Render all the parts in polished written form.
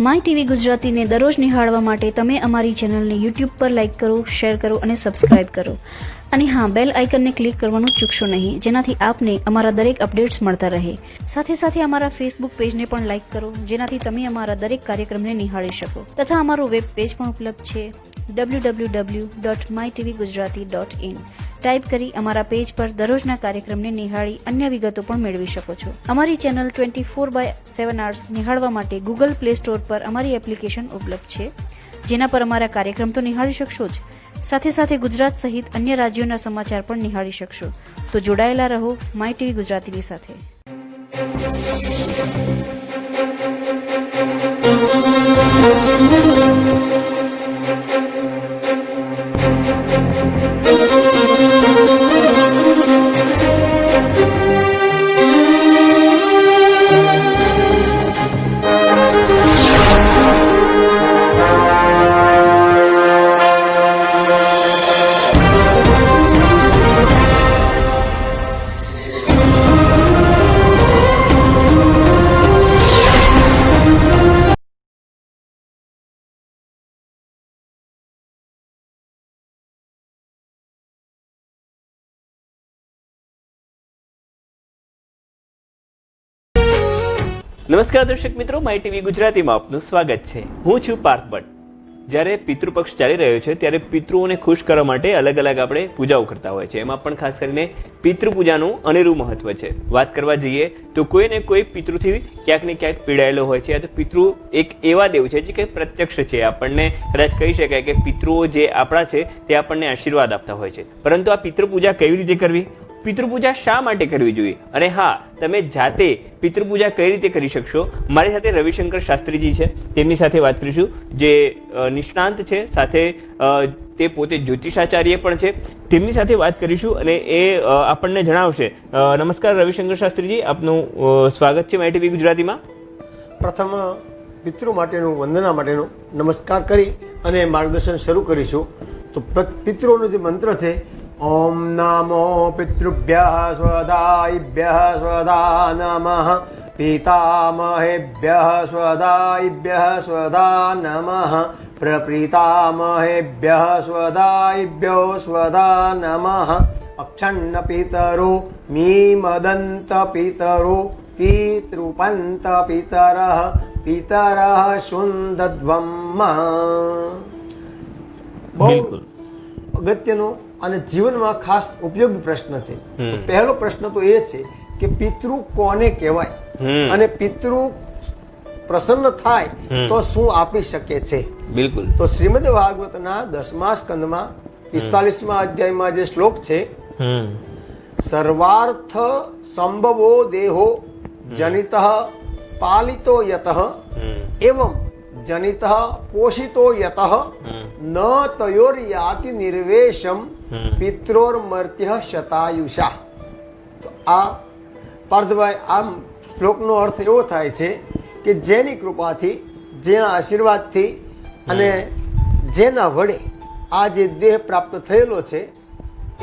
My TV ગુજરાતીને દરરોજ નિહાળવા માટે તમે અમારી ચેનલને યુટ્યુબ પર લાઇક કરો, શેર કરો અને સબસ્ક્રાઇબ કરો. અને હા, બેલ આઇકનને ક્લિક કરવાનું ચૂકશો નહીં, જેનાથી આપને અમારા દરેક અપડેટ્સ મળતા રહે. સાથે સાથે અમારા ફેસબુક પેજને પણ લાઇક કરો, જેનાથી તમે અમારા દરેક કાર્યક્રમને નિહાળી શકો. તથા અમારું વેબ પેજ પણ ઉપલબ્ધ છે www.mytvgujarati.in. ટાઈપ કરી અમારા પેજ પર દરરોજના કાર્યક્રમને નિહાળી અન્ય વિગતો પણ મેળવી શકો છો. અમારી ચેનલ 24/7 hours નિહાળવા માટે ગૂગલ પ્લે સ્ટોર પર અમારી એપ્લિકેશન ઉપલબ્ધ છે, જેના પર અમારા કાર્યક્રમ તો નિહાળી શકશો જ, સાથે સાથે ગુજરાત સહિત અન્ય રાજ્યોના સમાચાર પણ નિહાળી શકશો. તો જોડાયેલા રહો માય ટીવી ગુજરાતીની સાથે. નમસ્કાર દર્શક મિત્રો, માય ટીવી ગુજરાતીમાં આપનું સ્વાગત છે. હું છું પાર્થ ભટ્ટ. જ્યારે પિતૃપક્ષ ચાલી રહ્યો છે ત્યારે પિતૃઓને ખુશ કરવા માટે અલગ અલગ આપણે પૂજાઓ કરતા હોય છે. એમાં પણ ખાસ કરીને પિતૃ પૂજાનું અનેરું મહત્વ છે. વાત કરવા જઈએ તો કોઈ ને કોઈ પિતૃથી ક્યાંક ને ક્યાંક પીડાયેલો હોય છે. તો પિતૃ એક એવા દેવ છે જે કે પ્રત્યક્ષ છે. આપણને કદાચ કહી શકાય કે પિતૃઓ જે આપણા છે તે આપણને આશીર્વાદ આપતા હોય છે. પરંતુ આ પિતૃ પૂજા કેવી રીતે કરવી, પિતૃપૂજા શા માટે કરવી જોઈએ, અને હા, તમે જાતે પિતૃપૂજા કઈ રીતે કરી શકશો, મારી સાથે રવિશંકર શાસ્ત્રીજી છે, તેમની સાથે વાત કરીશું, જે નિષ્ણાંત છે, સાથે તે પોતે જ્યોતિષાચાર્ય પણ છે. તેમની સાથે વાત કરીશું અને એ આપણને જણાવશે. નમસ્કાર રવિશંકર શાસ્ત્રીજી, આપનું સ્વાગત છે માય ટીવી ગુજરાતીમાં. પ્રથમ પિતૃ માટેનું વંદના માટેનું નમસ્કાર કરી અને માર્ગદર્શન શરૂ કરીશું. તો પિતૃનો જે મંત્ર છે, ઓમ નમો પિતૃભ્યઃ સ્વદાયિભ્યઃ સ્વદા નમઃ, પિતામહેભ્યઃ સ્વદાયિભ્યઃ સ્વદા નમઃ, પ્રપિતામહેભ્યઃ સ્વદાયિભ્યો સ્વદા નમઃ, અક્ષન્ન પિતરો મીમદંત પિતરો પિતૃપંત પિતરઃ પિતરઃ શુન્દધ્વમ. બહુ અગત્યનો અને જીવનમાં ખાસ ઉપયોગી પ્રશ્ન છે. પહેલો પ્રશ્ન તો એ છે કે પિતૃ કોને કહેવાય અને પિતૃ પ્રસન્ન થાય તો શું આપી શકે છે. બિલકુલ. તો શ્રીમદ ભાગવતના 10મા સ્કંદમાં 45મા અધ્યાયમાં જે શ્લોક છે, સર્વાર્થ સંભવો દેહો જનિતઃ પાલિતો યતઃ એવં જનિતઃ પોષિતો યતઃ ન તયોર યાતિ નિર્વેશમ પિત્રોર્મર્ત્ય શતાયુષા. તો આ પાર્થભાઈ, આ શ્લોકનો અર્થ એવો થાય છે કે જેની કૃપાથી, જેના આશીર્વાદથી અને જેના વડે આ જે દેહ પ્રાપ્ત થયેલો છે,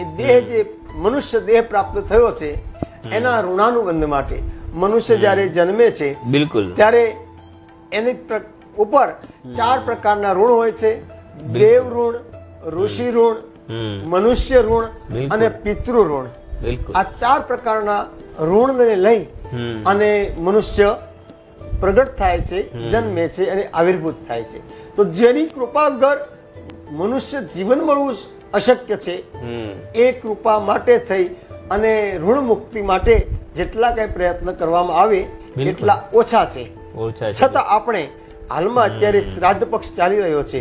એ દેહ જે મનુષ્ય દેહ પ્રાપ્ત થયો છે, એના ઋણાનુબંધ માટે મનુષ્ય જ્યારે જન્મે છે બિલકુલ ત્યારે એની ઉપર 4 પ્રકારના ઋણ હોય છે. દેવ ઋણ, ઋષિ ઋણ, મનુષ્ય ઋણ અને પિતૃ ઋણ. આ 4 પ્રકારના ઋણને લઈ અને મનુષ્ય પ્રગટ થાય છે, જન્મે છે અને આવિર્ભૂત થાય છે. તો જેની કૃપા વગર મનુષ્ય જીવન મળવું અશક્ય છે, એ કૃપા માટે થઈ અને ઋણ મુક્તિ માટે જેટલા કઈ પ્રયત્ન કરવામાં આવે એટલા ઓછા છે. છતાં આપણે હાલમાં અત્યારે શ્રાદ્ધ પક્ષ ચાલી રહ્યો છે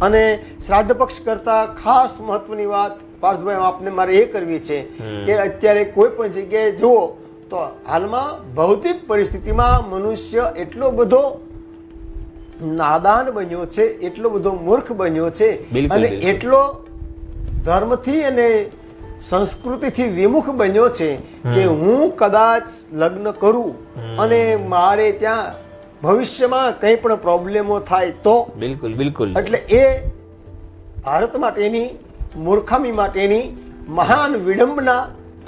અને શ્રાદ્ધ પક્ષ કરતા ખાસ મહત્વની વાત પાર્થભાઈ આપને મારે એ કરવી છે કે અત્યારે કોઈ પણ જગ્યાએ જુઓ તો હાલમાં ભૌતિક પરિસ્થિતિમાં મનુષ્ય એટલો બધો નાદાન બન્યો છે, એટલો બધો મૂર્ખ બન્યો છે અને એટલો ધર્મથી અને સંસ્કૃતિથી વિમુખ બન્યો છે કે હું કદાચ લગ્ન કરું અને મારે ત્યાં ભવિષ્યમાં કંઈ પણ પ્રોબ્લેમો થાય તો બિલકુલ બિલકુલ એટલે એ ભારત માટેની મૂર્ખામી માટેની મહાન વિડંબના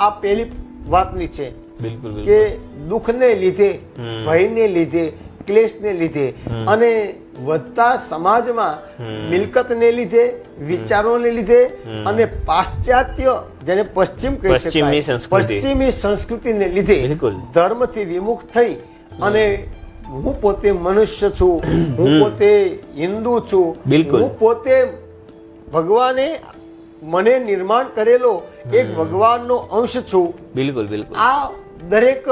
આ પહેલી વાતની છે. બિલકુલ કે દુઃખને લીધે, ભયને લીધે ક્લેશને લીધે અને વધતા સમાજમાં મિલકતને લીધે, વિચારોને લીધે અને પાશ્ચાત્ય જેને પશ્ચિમ કહી પશ્ચિમની શકાય, સંસ્કૃતિ. પશ્ચિમી સંસ્કૃતિને લીધે બિલકુલ. ધર્મથી વિમુખ થઈ અને હું પોતે મનુષ્ય છું, હું પોતે હિન્દુ છું, બિલકુલ. હું પોતે ભગવાને મને નિર્માણ કરેલો એક ભગવાનનો અંશ છું. બિલકુલ બિલકુલ આ દરેક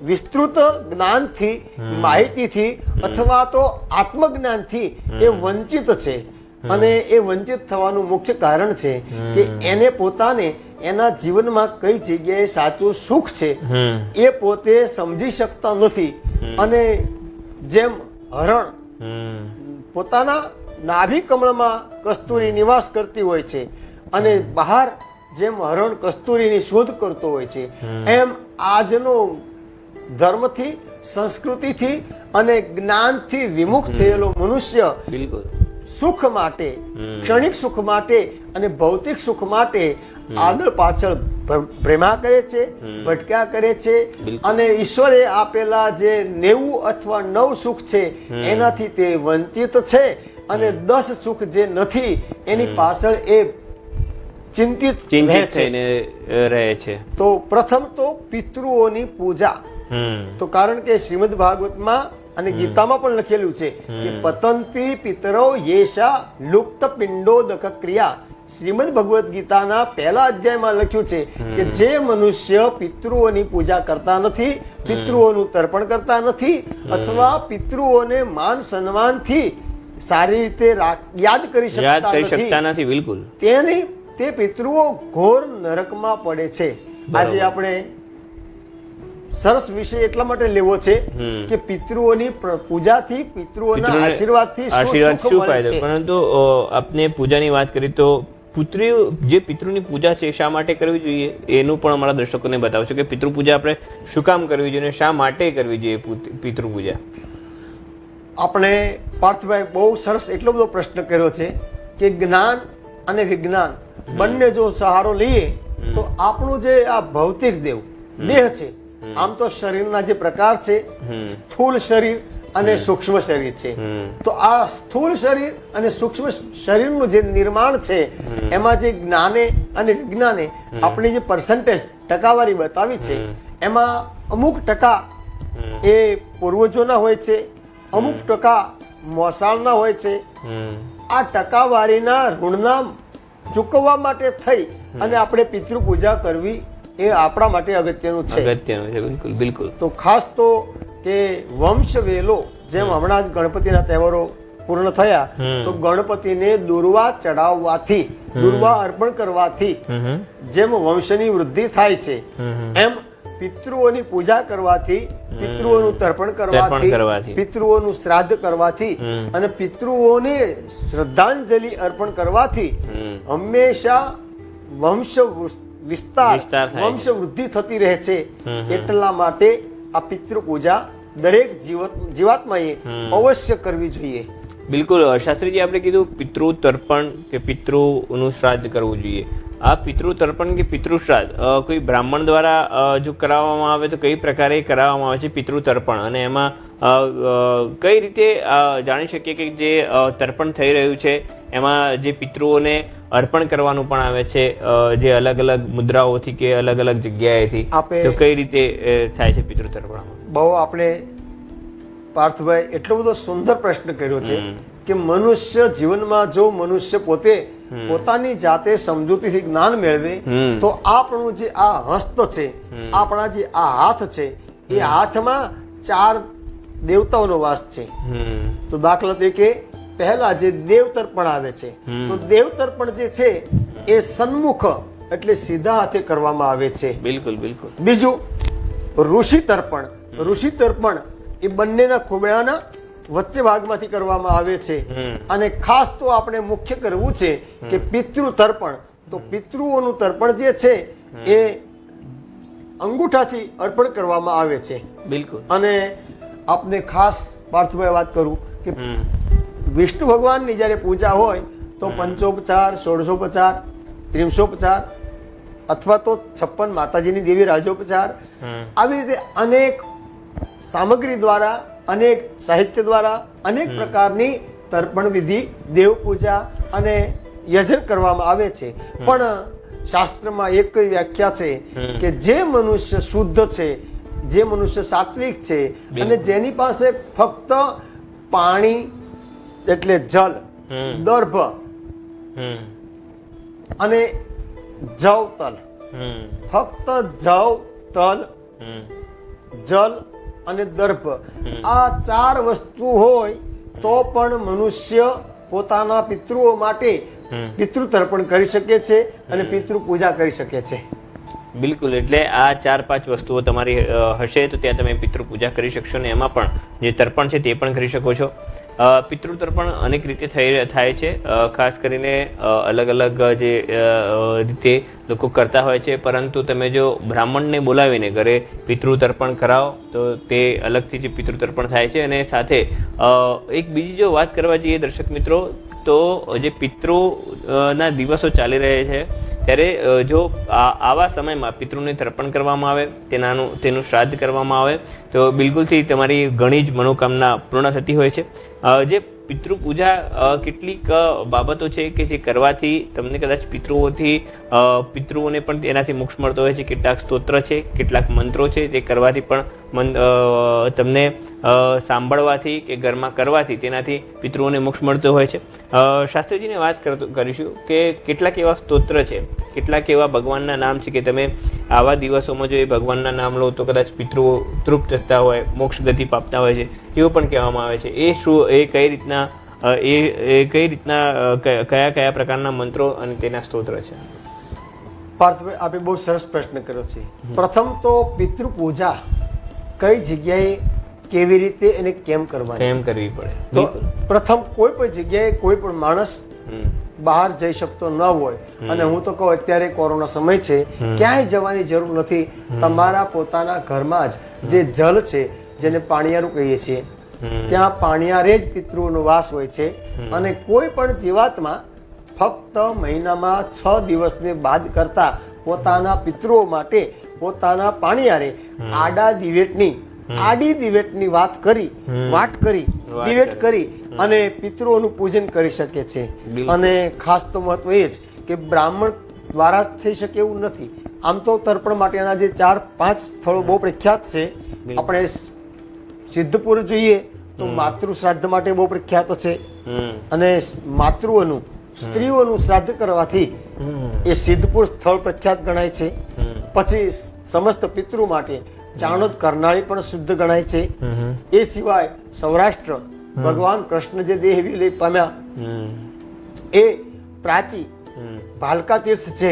વિસ્તૃત જ્ઞાનથી, માહિતીથી અથવા તો આત્મજ્ઞાનથી એ વંચિત છે અને એ વંચિત થવાનું મુખ્ય કારણ છે કે એને પોતાને એના જીવનમાં કઈ જગ્યાએ સાચું સુખ છે એ પોતે સમજી શકતા નથી. અને જેમ હરણ પોતાના નાભી કમળમાં કસ્તુરી નિવાસ કરતી હોય છે અને બહાર જેમ હરણ કસ્તુરીની શોધ કરતો હોય છે, એમ આજનો ધર્મથી, સંસ્કૃતિથી અને જ્ઞાનથી વિમુખ થયેલો મનુષ્ય બિલકુલ સુખ માટે, ક્ષણિક સુખ માટે અને ભૌતિક સુખ માટે આગળ પાછળ ભ્રમા કરે છે, ભટક્યા કરે છે અને ઈશ્વરે આપેલા જે 90 અથવા 9 સુખ છે એનાથી તે વંચિત છે અને 10 સુખ જે નથી એની પાછળ એ ચિંતિત રહે ચિંતિત છે. થઈને રહે છે. તો પ્રથમ તો પિતૃઓની પૂજા. તો કારણ કે શ્રીમદ ભાગવતમાં અને ગીતામાં પણ લખેલું છે કે પતંતી પિતરો યેશા લુપ્ત પિંડોદક ક્રિયા. શ્રીમદ ભગવદ ગીતાના પહેલા અધ્યાયમાં લખ્યું છે કે જે મનુષ્ય પિતૃઓની પૂજા કરતા નથી, પિતૃઓનું તર્પણ કરતા નથી અથવા પિતૃઓને માન સન્માનથી સારી રીતે યાદ કરી શકતા નથી, બિલકુલ તે પિતૃઓ ઘોર નરકમાં પડે છે. આજે આપણે સરસ વિષય એટલા માટે લેવો છે કે પિતૃઓની પૂજાથી, પિતૃઓના આશીર્વાદથી આશીર્વાદ શું શું મળે ફાયદો. છે. પરંતુ આપને પૂજાની વાત કરી તો પુત્રીઓ જે પિતૃની પૂજા છે શા માટે કરવી જોઈએ એનું પણ અમારા દર્શકોને બતાવશો કે પિતૃ પૂજા આપણે શું કામ કરવી જોઈએ અને શા માટે કરવી જોઈએ પિતૃ પૂજા? આપણે પાર્થભાઈ બહુ સરસ એટલો બધો પ્રશ્ન કર્યો છે કે જ્ઞાન અને વિજ્ઞાન બંને જો સહારો લઈએ તો આપણું જે આ ભૌતિક દેહ છે, આમ તો શરીરના જે પ્રકાર છે સ્થૂળ શરીર અને સૂક્ષ્મ શરીર છે. તો આ સ્થૂળ શરીર અને સૂક્ષ્મ શરીરનું જે નિર્માણ છે એમાં જે જ્ઞાને અને વિજ્ઞાને આપણી જે પર્સન્ટેજ ટકાવારી બતાવી છે એમાં અમુક ટકા એ પૂર્વજોના હોય છે, અમુક ટકા મોસાળના હોય છે. આ ટકાવારીના ઋણના ચૂકવવા માટે થઈ અને આપણે પિતૃ પૂજા કરવી એ આપણા માટે અગત્યનું છે. બિલકુલ બિલકુલ. તો ખાસ તો કે વંશ વેલો જેમ હમણાં જ ગણપતિના તહેવારો પૂર્ણ થયા તો ગણપતિને દુર્વા ચડાવવાથી, દુર્વા અર્પણ કરવાથી જેમ વંશની વૃદ્ધિ થાય છે એમ પિતૃઓની પૂજા કરવાથી, પિતૃઓનું તર્પણ કરવાથી, પિતૃઓનું શ્રાદ્ધ કરવાથી અને પિતૃઓને શ્રદ્ધાંજલિ અર્પણ કરવાથી હંમેશા વંશ વિસ્તાર, વંશ વૃદ્ધિ થતી રહે છે. એટલા માટે આ પિતૃ પૂજા દરેક જીવાત્માએ અવશ્ય કરવી જોઈએ. બિલકુલ શાસ્ત્રીજી, આપણે કીધું પિતૃ તર્પણ કે પિતૃનું શ્રાદ્ધ કરવું જોઈએ. આ પિતૃ તર્પણ કે પિતૃ શ્રાદ્ધ કોઈ બ્રાહ્મણ દ્વારા જો કરાવવામાં આવે તો કઈ પ્રકારે કરાવવામાં આવે છે પિતૃ તર્પણ, અને એમાં કઈ રીતે જાણી શકીએ કે જે તર્પણ થઈ રહ્યું છે એમાં જે પિતૃઓને અર્પણ કરવાનું પણ આવે છે જે અલગ અલગ મુદ્રાઓથી કે અલગ અલગ જગ્યાએથી, તો કઈ રીતે થાય છે પિતૃ તર્પણ? બહુ આપણે પાર્થભાઈ એટલો બધો સુંદર પ્રશ્ન કર્યો છે કે મનુષ્ય જીવનમાં જો મનુષ્ય પોતે પોતાની જાતે સમજૂતીથી જ્ઞાન મેળવે તો આપણું જે આ હસ્ત છે, આપણા જે આ હાથ છે એ હાથમાં 4 દેવતાઓનો વાસ છે. તો દાખલા તરીકે પહેલા જે દેવ તર્પણ આવે છે તો દેવ તર્પણ જે છે એ સન્મુખ એટલે સીધા હાથે કરવામાં આવે છે. બિલકુલ બિલકુલ. બીજું ઋષિ તર્પણ. ઋષિ તર્પણ એ બંનેના ખોબળાના વચ્ચે ભાગમાંથી કરવામાં આવે છે. અને ખાસ તો આપણે મુખ્ય કરવું છે કે પિતૃ તર્પણ. તો પિતૃઓનું તર્પણ જે છે એ અંગૂઠાથી અર્પણ કરવામાં આવે છે. બિલકુલ. અને આપને ખાસ પાર્થભાઈ વાત કરું કે વિષ્ણુ ભગવાનની જ્યારે પૂજા હોય તો પંચોપચાર, ષોડશોપચાર, ત્રિંશોપચાર અથવા તો 56 માતાજીની દેવી રાજોપચાર, આવી રીતે અનેક સામગ્રી દ્વારા અનેક સાહિત્ય દ્વારા અનેક પ્રકારની તર્પણ વિધિ, દેવ પૂજા અને યજન કરવામાં આવે છે. પણ શાસ્ત્રમાં એક વ્યાખ્યા છે કે જે મનુષ્ય શુદ્ધ છે, જે મનુષ્ય સાત્વિક છે અને જેની પાસે ફક્ત પાણી એટલે જલ, દર્ભ અને જવ તલ, ફક્ત જવ તલ, જલ અને દર્ભ, આ 4 વસ્તુ હોય તો પણ મનુષ્ય પોતાના પિતૃઓ માટે પિતૃ તર્પણ કરી શકે છે અને પિતૃ પૂજા કરી શકે છે. બિલકુલ. એટલે આ 4-5 વસ્તુઓ તમારી હશે તો ત્યાં તમે પિતૃ પૂજા કરી શકશો ને એમાં પણ જે તર્પણ છે તે પણ કરી શકો છો. પિતૃ તર્પણ અનેક રીતે થાય છે, ખાસ કરીને અલગ અલગ જે રીતે લોકો કરતા હોય છે, પરંતુ તમે જો બ્રાહ્મણને બોલાવીને ઘરે પિતૃ તર્પણ કરાવો તો તે અલગથી જે પિતૃ તર્પણ થાય છે. અને સાથે એક બીજી જો વાત કરવા જઈએ દર્શક મિત્રો, તો જે પિતૃના દિવસો ચાલી રહ્યા છે ત્યારે જો આવા સમયમાં પિતૃને તર્પણ કરવામાં આવે, તેનું શ્રાદ્ધ કરવામાં આવે તો બિલકુલથી તમારી ઘણી જ મનોકામના પૂર્ણ થતી હોય છે. જે પિતૃ પૂજા કેટલીક બાબતો છે કે જે કરવાથી તમને કદાચ પિતૃઓને પણ તેનાથી મોક્ષ મળતો હોય છે. કેટલાક સ્તોત્ર છે, કેટલાક મંત્રો છે, તે કરવાથી પણ તમને સાંભળવાથી કે ઘરમાં કરવાથી તેનાથી પિતૃઓને મોક્ષ મળતો હોય છે. શાસ્ત્રીજીને વાત કરીશું કે કેટલાક એવા સ્તોત્ર છે, કેટલાક એવા ભગવાનના નામ છે કે તમે આવા દિવસોમાં જો એ ભગવાનના નામ લો તો કદાચ પિતૃઓ તૃપ્ત થતા હોય, મોક્ષ ગતિ પામતા હોય છે, એવું પણ કહેવામાં આવે છે. એ કઈ રીતના કયા કયા પ્રકારના મંત્રો અને તેના સ્તોત્ર છે? પાર્થભાઈ, આપે બહુ સરસ પ્રશ્ન કર્યો છે. પ્રથમ તો પિતૃ પૂજા કઈ જગ્યાએ, કેવી રીતે અને કેમ કરવી પડે? તો પ્રથમ કોઈ પણ જગ્યાએ કોઈ પણ માણસ બહાર જઈ શકતો ન હોય, અને હું તો કહું અત્યારે કોરોના સમય છે, ક્યાંય જવાની જરૂર નથી. તમારા પોતાના ઘરમાં જ જે જલ છે, જેને પાણિયારું કહીએ છીએ, ત્યાં પાણિયારે જ પિતૃઓનો વાસ હોય છે. અને કોઈ પણ જીવાતમાં ફક્ત મહિનામાં 6 દિવસને બાદ કરતા પોતાના પિતૃઓ માટે પોતાના પાણિયારે આડી દિવેટની વાત કરી દિવેટ કરી અને પિતૃઓનું પૂજન કરી શકે છે. અને ખાસ તો મહત્વ એ જ કે બ્રાહ્મણ દ્વારા જ થઈ શકે એવું નથી. આમ તો તર્પણ માટેના જે 4-5 સ્થળો બહુ પ્રખ્યાત છે. આપણે સિદ્ધપુર જોઈએ તો માતૃ શ્રાદ્ધ માટે બહુ પ્રખ્યાત છે. અને માતૃઓનું, સ્ત્રીઓનું શ્રાદ્ધ કરવાથી એ સિદ્ધપુર સ્થળ પ્રખ્યાત ગણાય છે. પછી સમસ્ત પિતૃ માટે ચાણોદ કરનાળી પણ શુદ્ધ ગણાય છે. એ સિવાય સૌરાષ્ટ્ર ભગવાન કૃષ્ણ જે દેહ વિલય પામ્યા એ પ્રાચી ભાલકા તીર્થ છે,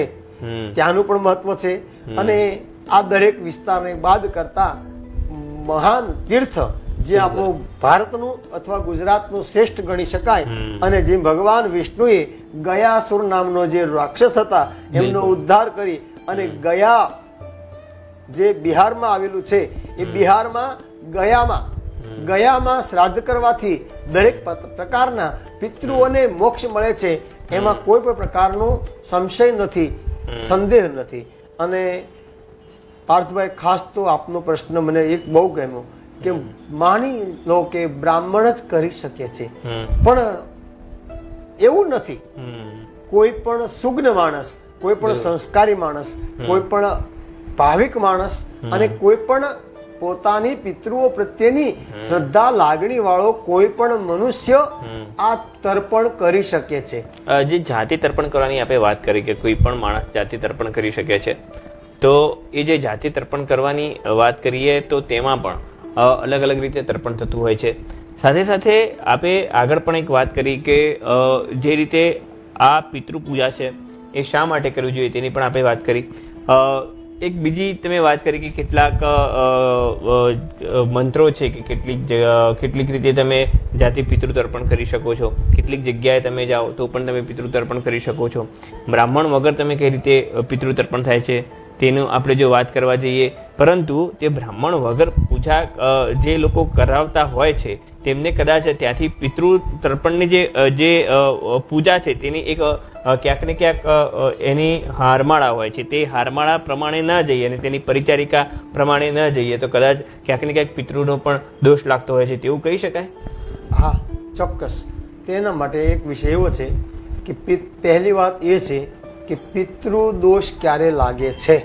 ત્યાંનું પણ મહત્વ છે. અને આ દરેક વિસ્તારને બાદ કરતા મહાન તીર્થ જે આપણું ભારતનું અથવા ગુજરાતનું શ્રેષ્ઠ ગણી શકાય. અને જે ભગવાન વિષ્ણુએ ગયાસુર નામનો જે રાક્ષસ હતા એમનો ઉદ્ધાર કરી અને જે બિહારમાં આવેલું છે એ બિહારમાં ગયામાં શ્રાદ્ધ કરવાથી દરેક પ્રકારના પિતૃઓને મોક્ષ મળે છે. એમાં કોઈ પણ પ્રકારનો સંશય નથી, સંદેહ નથી. અને પાર્થભાઈ, ખાસ તો આપનો પ્રશ્ન મને એક બહુ ગમ્યો કે માની લો કે બ્રાહ્મણ જ કરી શકે છે, પણ એવું નથી. કોઈ પણ સુગ્ન માણસ, કોઈ પણ સંસ્કારી માણસ, કોઈ પણ ભાવિક માણસ અને કોઈ પણ પોતાની પિતૃઓ પ્રત્યેની શ્રદ્ધા લાગણી વાળો કોઈ પણ મનુષ્ય આ તર્પણ કરી શકે છે. જે જાતિ તર્પણ કરવાની આપણે વાત કરી કે કોઈ પણ માણસ જાતિ તર્પણ કરી શકે છે, તો એ જે જાતિ તર્પણ કરવાની વાત કરીએ તો તેમાં પણ અલગ અલગ રીતે તર્પણ થતું હોય છે. સાથે સાથે આપણે આગળ પણ એક વાત કરી કે જે રીતે આ પિતૃ પૂજા છે એ શા માટે કરવી જોઈએ તેની પણ આપણે વાત કરી. એક બીજી તમે વાત કરી કે કેટલાક મંત્રો છે કે કેટલીક રીતે તમે જાતિ પિતૃ તર્પણ કરી શકો છો. કેટલીક જગ્યાએ તમે જાઓ તો પણ તમે પિતૃ તર્પણ કરી શકો છો. બ્રાહ્મણ વગર તમે કઈ રીતે પિતૃ તર્પણ થાય છે તેનું આપણે જો વાત કરવા જઈએ, પરંતુ તે બ્રાહ્મણ વગર પૂજા જે લોકો કરાવતા હોય છે તેમને કદાચ ત્યાંથી પિતૃ તર્પણની જે પૂજા છે તેની એક ક્યાંક ને ક્યાંક એની હારમાળા હોય છે તે હારમાળા પ્રમાણે ન જઈએ અને તેની પરિચારિકા પ્રમાણે ન જઈએ તો કદાચ ક્યાંક ને ક્યાંક પિતૃનો પણ દોષ લાગતો હોય છે તેવું કહી શકાય? હા, ચોક્કસ. તેના માટે એક વિષય એવો છે કે પહેલી વાત એ છે કે પિતૃ દોષ ક્યારે લાગે છે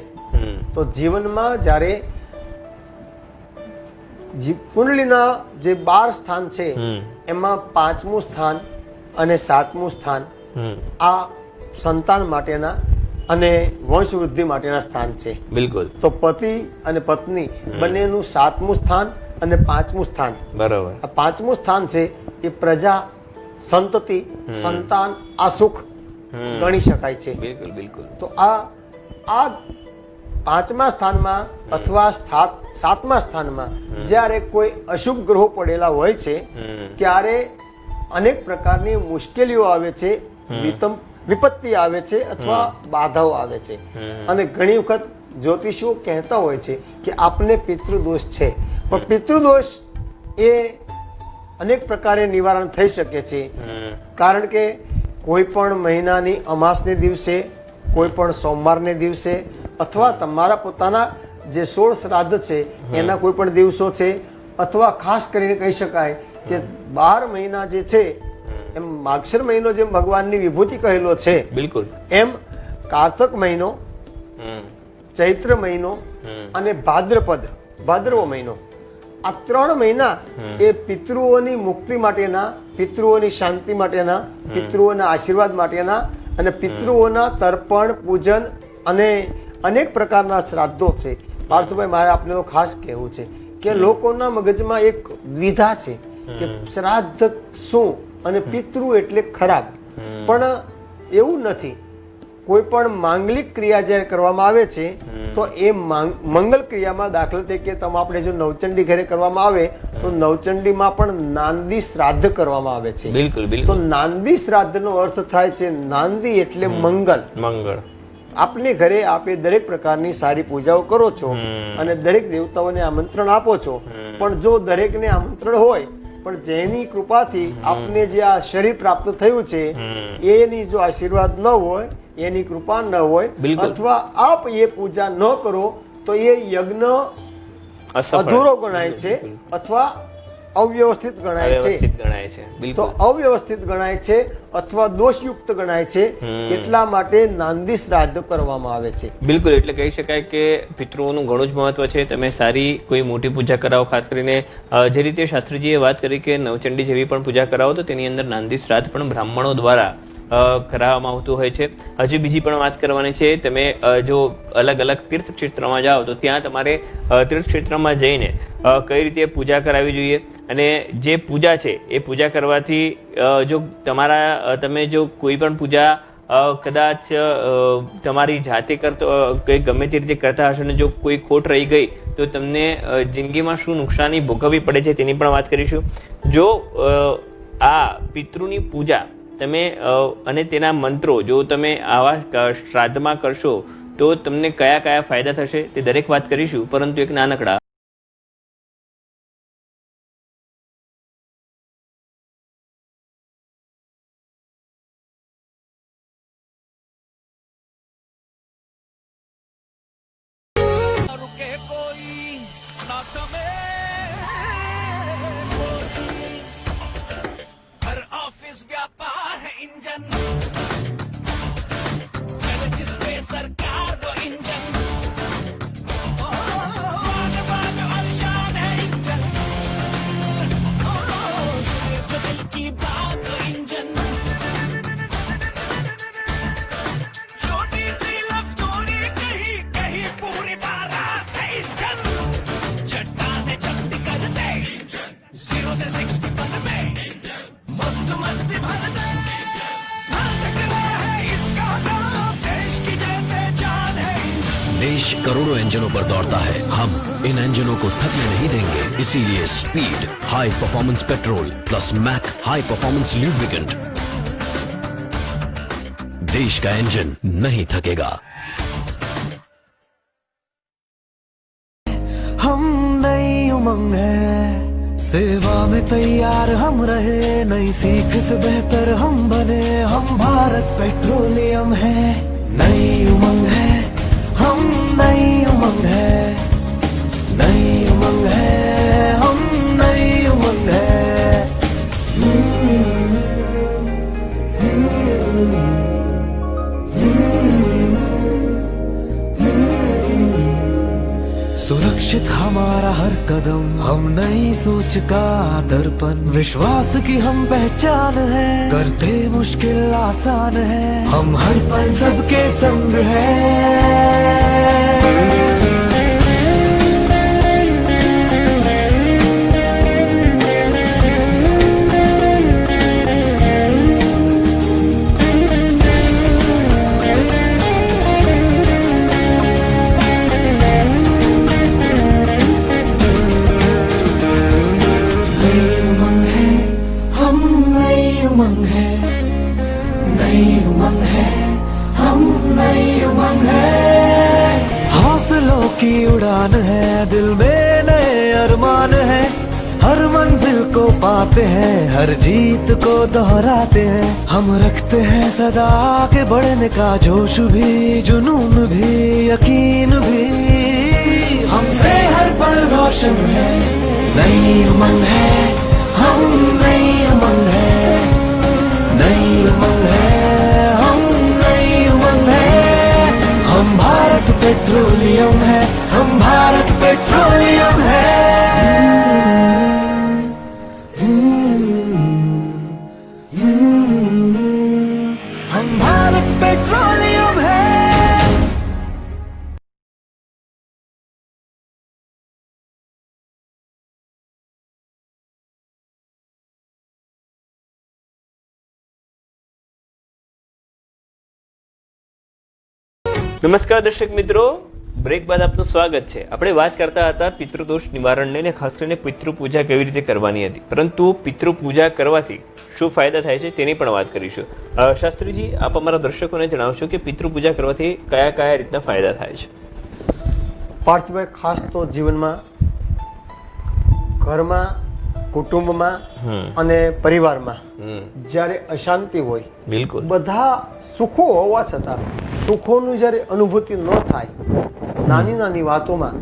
તો જીવનમાં જ્યારે કુંડલીના જે 12 સ્થાન છે એમાં 5મું સ્થાન અને 7મું સ્થાન આ સંતાન માટેના અને વંશ વૃદ્ધિ માટેના સ્થાન છે. બિલકુલ. તો પતિ અને પત્ની બંનેનું 7મું સ્થાન અને 5મું સ્થાન, બરાબર, આ 5મું સ્થાન છે એ પ્રજા, સંતતિ, સંતાન, આ સુખ ગણી શકાય છે. બિલકુલ બિલકુલ. તો આ 5મા સ્થાનમાં અથવા 7મા સ્થાનમાં જ્યારે કોઈ અશુભ ગ્રહો પડેલા હોય છે ત્યારે અનેક પ્રકારની મુશ્કેલીઓ આવે છે, વિપત્તિ આવે છે અથવા બાધાઓ આવે છે. અને ઘણી વખત જ્યોતિષીઓ કહેતા હોય છે કે આપને પિતૃદોષ છે, પણ પિતૃદોષ એ અનેક પ્રકારે નિવારણ થઈ શકે છે. કારણ કે કોઈ પણ મહિનાની અમાસને દિવસે, કોઈ પણ સોમવારને દિવસે અથવા તમારા પોતાના જે 16 શ્રાદ્ધ છે એના કોઈ પણ દિવસો છે, અથવા ખાસ કરીને કહી શકાય કે 12 મહિના જે છે એમ માગશીર મહિનો જેમ ભગવાનની વિભૂતિ કહેલો છે, બિલકુલ, એમ કારતક મહિનો, ચૈત્ર મહિનો અને ભાદ્રવો મહિનો, આ 3 મહિના એ પિતૃઓની મુક્તિ માટેના, પિતૃઓની શાંતિ માટેના, પિતૃઓના આશીર્વાદ માટેના અને પિતૃઓના તર્પણ, પૂજન અને અનેક પ્રકારના શ્રાદ્ધો છે. પાર્થભાઈ, મારે આપને તો ખાસ કહેવું છે કે લોકોના મગજમાં એક દ્વિધા છે કે શ્રાદ્ધ શું અને પિતૃ એટલે ખરાબ, પણ એવું નથી. કોઈ પણ માંગલિક ક્રિયા જ્યારે કરવામાં આવે છે તો એ મંગલ ક્રિયામાં દાખલા તરીકે આપણે જો નવચંડી ઘરે કરવામાં આવે તો નવચંડીમાં પણ નાંદી શ્રાદ્ધ કરવામાં આવે છે. બિલકુલ બિલકુલ. તો નાંદી શ્રાદ્ધનો અર્થ થાય છે નાંદી એટલે મંગળ. આપને ઘરે આપે દરેક પ્રકારની સારી પૂજાઓ કરો છો અને દરેક દેવતાઓને આમંત્રણ આપો છો, પણ જો દરેકને આમંત્રણ હોય પણ જેની કૃપાથી આપને જે આ શરીર પ્રાપ્ત થયું છે એની જો આશીર્વાદ ન હોય, એની કૃપા ન હોય, અથવા આપ એ પૂજા ન કરો તો એ યજ્ઞ અધૂરો ગણાય છે અથવા અવ્યવસ્થિત ગણાય છે. તો અવ્યવસ્થિત ગણાય છે અથવા દોષયુક્ત ગણાય છે, એટલા માટે નાંદી શ્રાદ્ધ કરવામાં આવે છે. બિલકુલ. એટલે કહી શકાય કે પિતૃઓનું ઘણું જ મહત્વ છે. તમે સારી કોઈ મોટી પૂજા કરાવો, ખાસ કરીને જે રીતે શાસ્ત્રીજીએ વાત કરી કે નવચંડી જેવી પણ પૂજા કરાવો તો તેની અંદર નાંદી શ્રાદ્ધ પણ બ્રાહ્મણો દ્વારા કરાવવામાં આવતું હોય છે. હજુ બીજી પણ વાત કરવાની છે. તમે જો અલગ અલગ તીર્થ ક્ષેત્રમાં જાઓ તો ત્યાં તમારે તીર્થ ક્ષેત્રમાં જઈને કઈ રીતે પૂજા કરાવવી જોઈએ અને જે પૂજા છે એ પૂજા કરવાથી જો તમે જો કોઈ પણ પૂજા કદાચ તમારી જાતે કરતો કંઈ ગમે તે રીતે કરતા હશો ને જો કોઈ ખોટ રહી ગઈ તો તમને જિંદગીમાં શું નુકસાની ભોગવવી પડે છે તેની પણ વાત કરીશું. જો આ પિતૃની પૂજા તમે અને તેના મંત્રો જો તમે આવા શ્રાદ્ધમાં કરશો તો તમને કયા કયા ફાયદા થશે તે દરેક વાત કરીશું, પરંતુ એક નાનકડા देश करोड़ों इंजनों पर दौड़ता है, हम इन इंजनों को थकने नहीं देंगे. इसीलिए speed, high performance petrol plus MAK high performance lubricant. देश का इंजन नहीं थकेगा. हम नई उमंग है, सेवा में तैयार हम रहे, नई सीख से बेहतर हम बने। हम भारत पेट्रोलियम है, नई उमंग है, हम नई उमंग है, नई उमंग है, हम नई उमंग है। सुरक्षित हमारा हर कदम, हम नई सोच का दर्पण, विश्वास की हम पहचान है, करते मुश्किल आसान है, हम हर पल सबके संग है। उमंग है, नई उमंग है, हम नई उमंग है। हौसलों की उड़ान है, दिल में नए अरमान है, हर मंजिल को पाते हैं, हर जीत को दोहराते हैं। हम रखते हैं सदा आगे बढ़ने का जोश भी, जुनून भी, यकीन भी, हमसे हर पल रोशन है। नई उमंग है, हम नई उमंग है, नई उमंग है, हम नई उमंग है। हम भारत पेट्रोलियम है, हम भारत पेट्रोलियम है। हम भारत पेट्रोलियम है। નમસ્કાર દર્શક મિત્રો, બ્રેક બાદ આપનું સ્વાગત છે. આપણે વાત કરતા હતા પિતૃદોષ નિવારણને અને ખાસ કરીને પિતૃ પૂજા કેવી રીતે કરવાની હતી, પરંતુ પિતૃ પૂજા કરવાથી શું ફાયદા થાય છે તેની પણ વાત કરીશું. શાસ્ત્રીજી, આપ અમારા દર્શકોને જણાવશો કે પિતૃ પૂજા કરવાથી કયા કયા રીતના ફાયદા થાય છે? પાર્થભાઈ, ખાસ તો જીવનમાં, ઘરમાં, કુટુંબમાં અને પરિવારમાં જ્યારે અશાંતિ હોય, બિલકુલ, બધા સુખો હોવા છતાં સુખોનું જ્યારે અનુભૂતિ ન થાય, નાની નાની વાતોમાં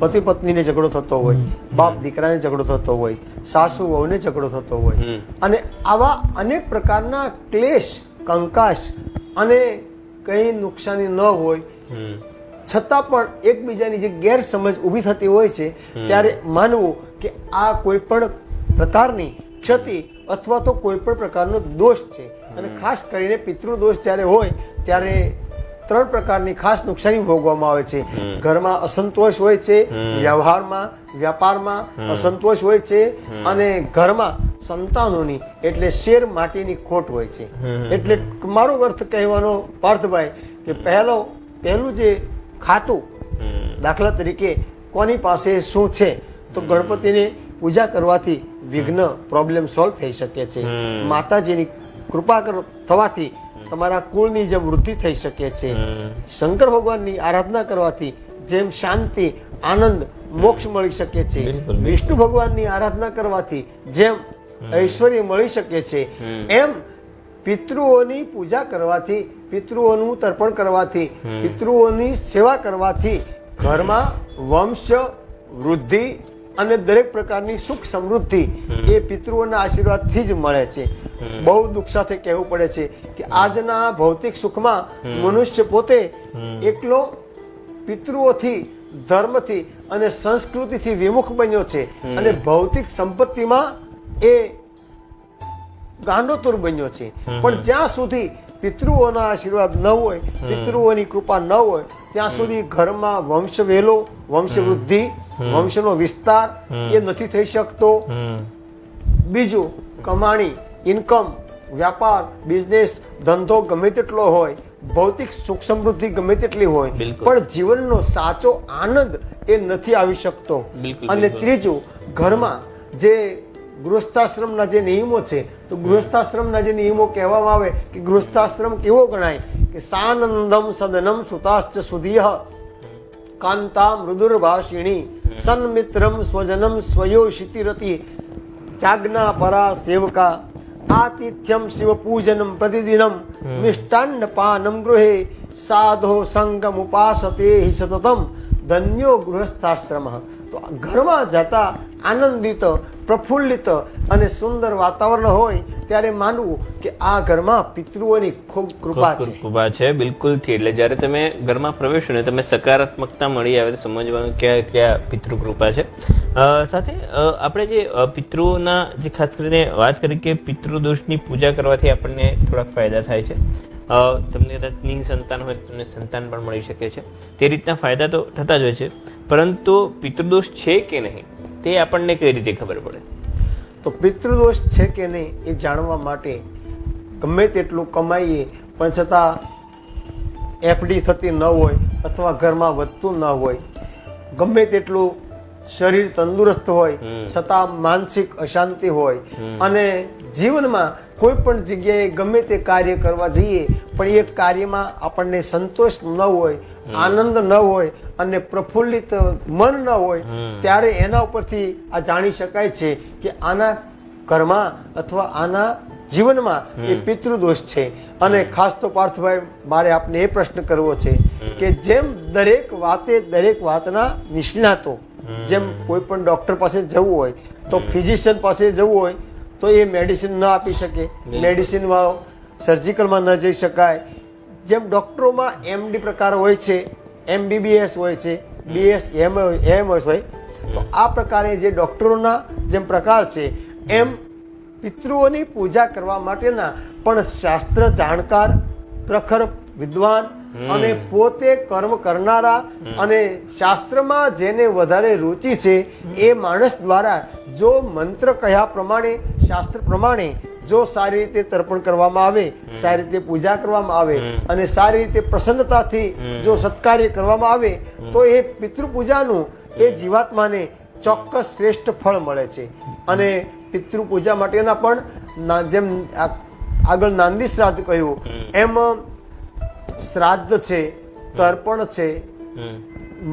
પતિ પત્નીને ઝઘડો થતો હોય, બાપ દીકરાને ઝઘડો થતો હોય, સાસુ વહુને ઝઘડો થતો હોય, અને આવા અનેક પ્રકારના ક્લેશ, કંકાશ અને કઈ નુકસાની ન હોય છતાં પણ એકબીજાની જે ગેરસમજ ઊભી થતી હોય છે, ત્યારે માનવું કે આ કોઈ પણ પ્રકારની ક્ષતિ અથવા તો કોઈ પણ પ્રકારનો દોષ છે. અને ખાસ કરીને પિતૃદોષ જ્યારે હોય ત્યારે 3 પ્રકારની ખાસ નુકસાની ભોગવવામાં આવે છે. ઘરમાં અસંતોષ હોય છે, વ્યવહારમાં, વ્યાપારમાં અસંતોષ હોય છે, અને ઘરમાં સંતાનોની એટલે શેર માટીની ખોટ હોય છે. એટલે મારો અર્થ કહેવાનો પાર્થભાઈ કે પહેલું જે ખાતું, દાખલા તરીકે કોની પાસે શું છે, તો ગણપતિને પૂજા કરવાથી વિઘ્ન, પ્રોબ્લેમ સોલ્વ થઈ શકે છે. માતાજીની કૃપા થવાથી તમારા કુળની જેમ વૃદ્ધિ થઈ શકે છે. શંકર ભગવાનની આરાધના કરવાથી જેમ શાંતિ, આનંદ, મોક્ષ મળી શકે છે. વિષ્ણુ ભગવાનની આરાધના કરવાથી જેમ ઐશ્વર્ય મળી શકે છે, એમ પિતૃઓની પૂજા કરવાથી, પિતૃઓનું તર્પણ કરવાથી, પિતૃઓની સેવા કરવાથી ઘરમાં વંશ વૃદ્ધિ અને દરેક પ્રકારની સુખ સમૃદ્ધિ એ પિતૃઓના આશીર્વાદથી જ મળે છે. બહુ દુઃખ સાથે કહેવું પડે છે કે આજના ભૌતિક સુખમાં મનુષ્ય પોતે એકલો પિતૃઓથી, ધર્મથી અને સંસ્કૃતિથી વિમુખ બન્યો છે, અને ભૌતિક સંપત્તિમાં એ ગાંડોતુર બન્યો છે. પણ જ્યાં સુધી પિતૃઓના આશીર્વાદ ન હોય, પિતૃઓની કૃપા ન હોય, ત્યાં સુધી ઘરમાં વંશ વેલો, વંશ વૃદ્ધિ, વંશનો વિસ્તાર એ નથી થઈ શકતો. બીજું, કમાણી, ઇન્કમ, વ્યાપાર, બિઝનેસ, ધંધો ગમે તેટલો હોય, ભૌતિક સુખ સમૃદ્ધિ ગમે તેટલી હોય, પણ જીવનનો સાચો આનંદ એ નથી આવી શકતો. અને ત્રીજું, ઘરમાં જે ગૃહસ્થાશ્રમના જે નિયમો છે, તો ગૃહસ્થાશ્રમના જે નિયમો કહેવામાં આવે કે ગૃહસ્થાશ્રમ કેવો ગણાય કે સાનંદમ સદનમ સુતાશ્ચ સુધિય કાંતા મૃદુર્ભાષિણી સન્મિત્રમ સ્વજનમ સ્વયો શિતિરતિ ચાજ્ઞા પરા સેવકા આતિથ્યમ શિવ પૂજનમ પ્રતિદિનમ મિષ્ટાન્ન પાનમ ગૃહે સાધો સંગમ ઉપાસતે હિ સતતમ ધન્યો ગૃહસ્થાશ્રમ. તો ઘરમાં જતા આનંદિત પ્રફુલ્લિત અને સુંદર વાતાવરણ હોય ત્યારે માનવું કે આ ઘરમાં પિતૃઓની ખૂબ કૃપા છે. કૃપા છે, બિલકુલ થી. એટલે જ્યારે તમે ઘરમાં પ્રવેશો ને તમે સકારાત્મકતા મળી આવે તો સમજવાનું ક્યાં પિતૃ કૃપા છે. સાથે આપણે જે પિતૃઓના જે ખાસ કરીને વાત કરી કે પિતૃદોષની પૂજા કરવાથી આપણને થોડાક ફાયદા થાય છે. તમને કદાચ નિસંતાન હોય તો તમને સંતાન પણ મળી શકે છે. તે રીતના ફાયદા તો થતા જ હોય છે, પરંતુ પિતૃદોષ છે કે નહીં તે આપણને કઈ રીતે ખબર પડે? તો પિતૃદોષ છે કે નહીં એ જાણવા માટે ગમે તેટલું કમાઈએ પણ છતાં એફડી થતી ન હોય અથવા ઘરમાં વધતું ન હોય, ગમે તેટલું શરીર તંદુરસ્ત હોય છતાં માનસિક અશાંતિ હોય અને જીવનમાં કોઈ પણ જગ્યાએ ગમે તે કાર્ય કરવા જઈએ પણ એ કાર્યમાં આપણને સંતોષ ન હોય, આનંદ ન હોય અને પ્રફુલ્લિત મન ન હોય, ત્યારે એના ઉપરથી આ જાણી શકાય છે કે આના ઘરમાં અથવા આના જીવનમાં એ પિતૃદોષ છે. અને ખાસ તો પાર્થભાઈ મારે આપને એ પ્રશ્ન કરવો છે કે જેમ દરેક વાતના નિષ્ણાતો, જેમ કોઈ પણ ડોક્ટર પાસે જવું હોય તો ફિઝિશિયન પાસે જવું હોય તો એ મેડિસિન ન આપી શકે, મેડિસિન વાળો સર્જિકલમાં ન જઈ શકાય. જેમ ડોક્ટરોમાં MD પ્રકાર હોય છે, MBBS હોય છે, BS એમ હોય, તો આ પ્રકારે જે ડોક્ટરોના જેમ પ્રકાર છે એમ પિતૃઓની પૂજા કરવા માટેના પણ શાસ્ત્ર જાણકાર, પ્રખર વિદ્વાન અને પોતે કર્મ કરનારા અને શાસ્ત્રમાં જેને વધારે રુચિ છે એ માણસ દ્વારા જો મંત્ર કહ્યા પ્રમાણે, શાસ્ત્ર પ્રમાણે જો સારી રીતે તર્પણ કરવામાં આવે, સારી રીતે પૂજા કરવામાં આવે અને સારી રીતે પ્રસન્નતાથી જો સત્કાર્ય કરવામાં આવે તો એ પિતૃ પૂજાનું એ જીવાત્માને ચોક્કસ શ્રેષ્ઠ ફળ મળે છે. અને પિતૃ પૂજા માટેના પણ જેમ આગળ નાંદી શ્રાદ્ધ કહ્યું એમ શ્રાદ્ધ છે, તર્પણ છે,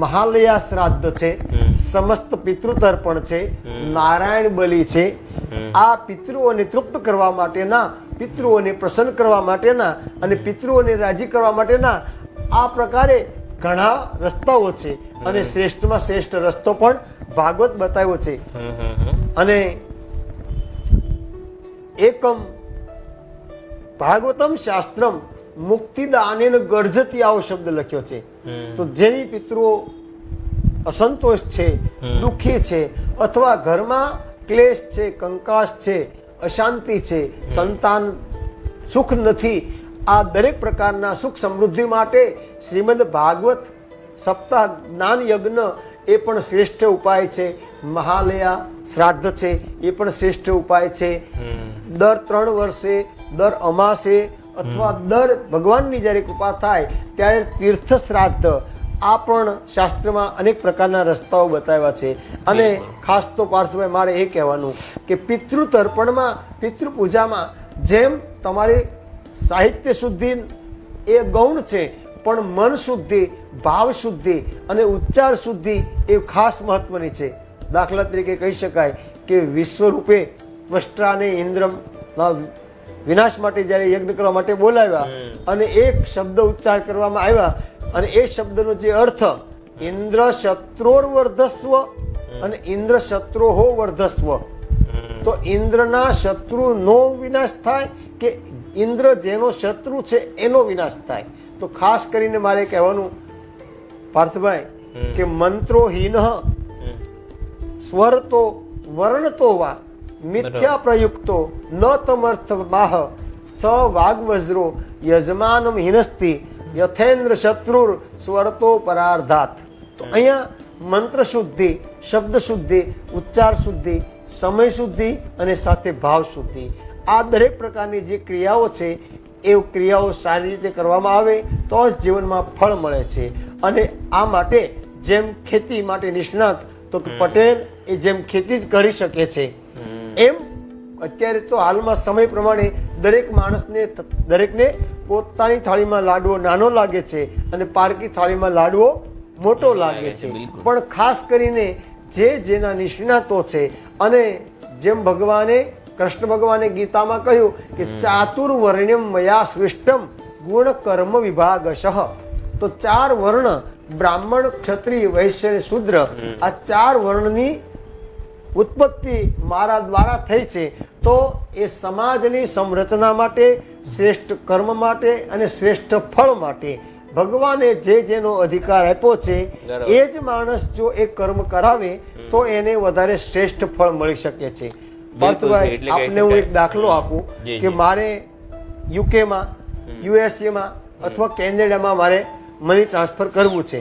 મહાલયા શ્રાદ્ધ છે, સમસ્ત પિતૃ તર્પણ છે, નારાયણ બલિ છે. આ પિતૃઓને તૃપ્ત કરવા માટેના, પિતૃઓને પ્રસન્ન કરવા માટેના અને પિતૃઓને રાજી કરવા માટેના આ પ્રકારે ઘણા રસ્તાઓ છે. અને શ્રેષ્ઠમાં શ્રેષ્ઠ રસ્તો પણ ભાગવત બતાવ્યો છે. અને એકમ ભાગવતમ શાસ્ત્રમ મુક્તિદાનેન ગર્જતી આવો શબ્દ લખ્યો છે. તો જેની પિતૃઓ અસંતોષ છે, દુઃખી છે અથવા ઘરમાં ક્લેશ છે, કંકાસ છે, અશાંતિ છે, સંતાન સુખ નથી, આ દરેક પ્રકારના સુખ સમૃદ્ધિ માટે શ્રીમદ ભાગવત સપ્તાહ જ્ઞાન યજ્ઞ એ પણ શ્રેષ્ઠ ઉપાય છે. મહાલયા શ્રાદ્ધ છે એ પણ શ્રેષ્ઠ ઉપાય છે. દર 3 વર્ષે, દર અમાસે અથવા દર ભગવાનની જ્યારે કૃપા થાય ત્યારે તીર્થ શ્રાદ્ધ, આ પણ શાસ્ત્રમાં અનેક પ્રકારના રસ્તાઓ બતાવ્યા છે. અને ખાસ તો પાર્થભાઈ મારે એ કહેવાનું કે પિતૃ તર્પણમાં, પિતૃ પૂજામાં જેમ તમારી સાહિત્ય શુદ્ધિ એ ગૌણ છે પણ મન શુદ્ધિ, ભાવ શુદ્ધિ અને ઉચ્ચાર શુદ્ધિ એ ખાસ મહત્વની છે. દાખલા તરીકે કહી શકાય કે વિશ્વરૂપે ત્વષ્ટાને ઇન્દ્રમ વિનાશ માટે જ્યારે યજ્ઞ કરવા માટે બોલાવ્યા અને એક શબ્દ ઉચ્ચાર કરવામાં આવ્યા અને એ શબ્દનો જે અર્થ ઇન્દ્ર શત્રોર વર્ધસ્વ અને ઇન્દ્ર શત્રોહો વર્ધસ્વ, તો ઇન્દ્રના શત્રુનો વિનાશ થાય કે ઇન્દ્ર જેનો શત્રુ છે એનો વિનાશ થાય. તો ખાસ કરીને મારે કહેવાનું પાર્થભાઈ કે મંત્રોહીન સ્વરતો વર્ણતો વા મિથ્યા પ્રયુક્તો ન તમર્થ માહ સ વાગ્વજ્રો યજમાનમ હિનસ્તિ યથેન્દ્ર શત્રુર સ્વરતો પરાર્ધાત. તો અહીંયા મંત્ર શુદ્ધિ, શબ્દ શુદ્ધિ, ઉચ્ચાર શુદ્ધિ, સમય શુદ્ધિ અને સાથે ભાવ શુદ્ધિ, આ દરેક પ્રકારની જે ક્રિયાઓ છે એ ક્રિયાઓ સારી રીતે કરવામાં આવે તો જ જીવનમાં ફળ મળે છે. અને આ માટે જેમ ખેતી માટે નિષ્ણાત તો કે પટેલ એ જેમ ખેતી જ કરી શકે છે એમ અત્યારે તો હાલમાં સમય પ્રમાણે દરેક માણસને, દરેકને પોતાની થાળીમાં લાડવો નાનો લાગે છે અને પારકી થાળીમાં લાડવો મોટો લાગે છે. પણ ખાસ કરીને જે જેના નિષ્ણાતો છે અને જેમ ભગવાને કૃષ્ણ ભગવાને ગીતામાં કહ્યું કે ચાતુર્વર્ણ્યમ મયા સૃષ્ટમ ગુણ કર્મ વિભાગશઃ, તો 4 વર્ણ બ્રાહ્મણ, ક્ષત્રિય, વૈશ્ય અને શૂદ્ર, આ 4 વર્ણની ઉત્પત્તિ મારા દ્વારા થઈ છે. તો એ સમાજની સંરચના માટે, શ્રેષ્ઠ કર્મ માટે અને શ્રેષ્ઠ ફળ માટે ભગવાને જેનો અધિકાર આપ્યો છે એ જ માણસ જો એ કર્મ કરાવે તો એને વધારે શ્રેષ્ઠ ફળ મળી શકે છે. પાર્થભાઈ, આપને હું એક દાખલો આપું કે મારે યુકેમાં, યુએસએમાં અથવા કેનેડામાં મારે મની ટ્રાન્સફર કરવું છે,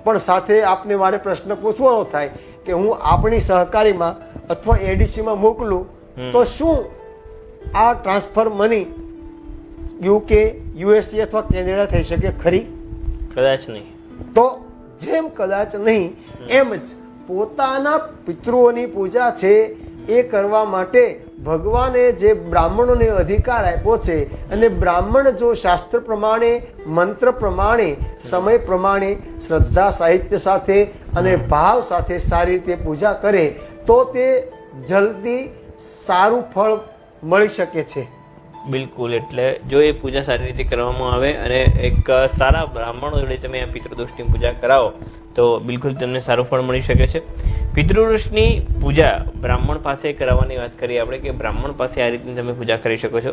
પણ સાથે આપને મારે પ્રશ્ન પૂછવાનો થાય કે હું આપણી સહકારીમાં અથવા એડીસીમાં મોકલું તો શું આ ટ્રાન્સફર મની યુકે, યુએસએ અથવા કેનેડા થઈ શકે ખરી? કદાચ નહીં. તો જેમ કદાચ નહીં એમ જ પોતાના પિતૃઓની પૂજા છે એ કરવા માટે ભગવાને જે બ્રાહ્મણોને અધિકાર આપ્યો છે, અને બ્રાહ્મણ જો શાસ્ત્ર પ્રમાણે, મંત્ર પ્રમાણે, સમય પ્રમાણે, શ્રદ્ધા સાહિત્ય સાથે અને ભાવ સાથે સારી રીતે પૂજા કરે તો તે જલ્દી સારું ફળ મળી શકે છે. બિલકુલ. એટલે જો એ પૂજા સારી રીતે કરવામાં આવે અને એક સારા બ્રાહ્મણો જોડે તમે આ પિતૃદોષની પૂજા કરાવો તો બિલકુલ તમને સારું ફળ મળી શકે છે. પિતૃદોષની પૂજા બ્રાહ્મણ પાસે કરાવવાની વાત કરી આપણે કે બ્રાહ્મણ પાસે આ રીતની તમે પૂજા કરી શકો છો.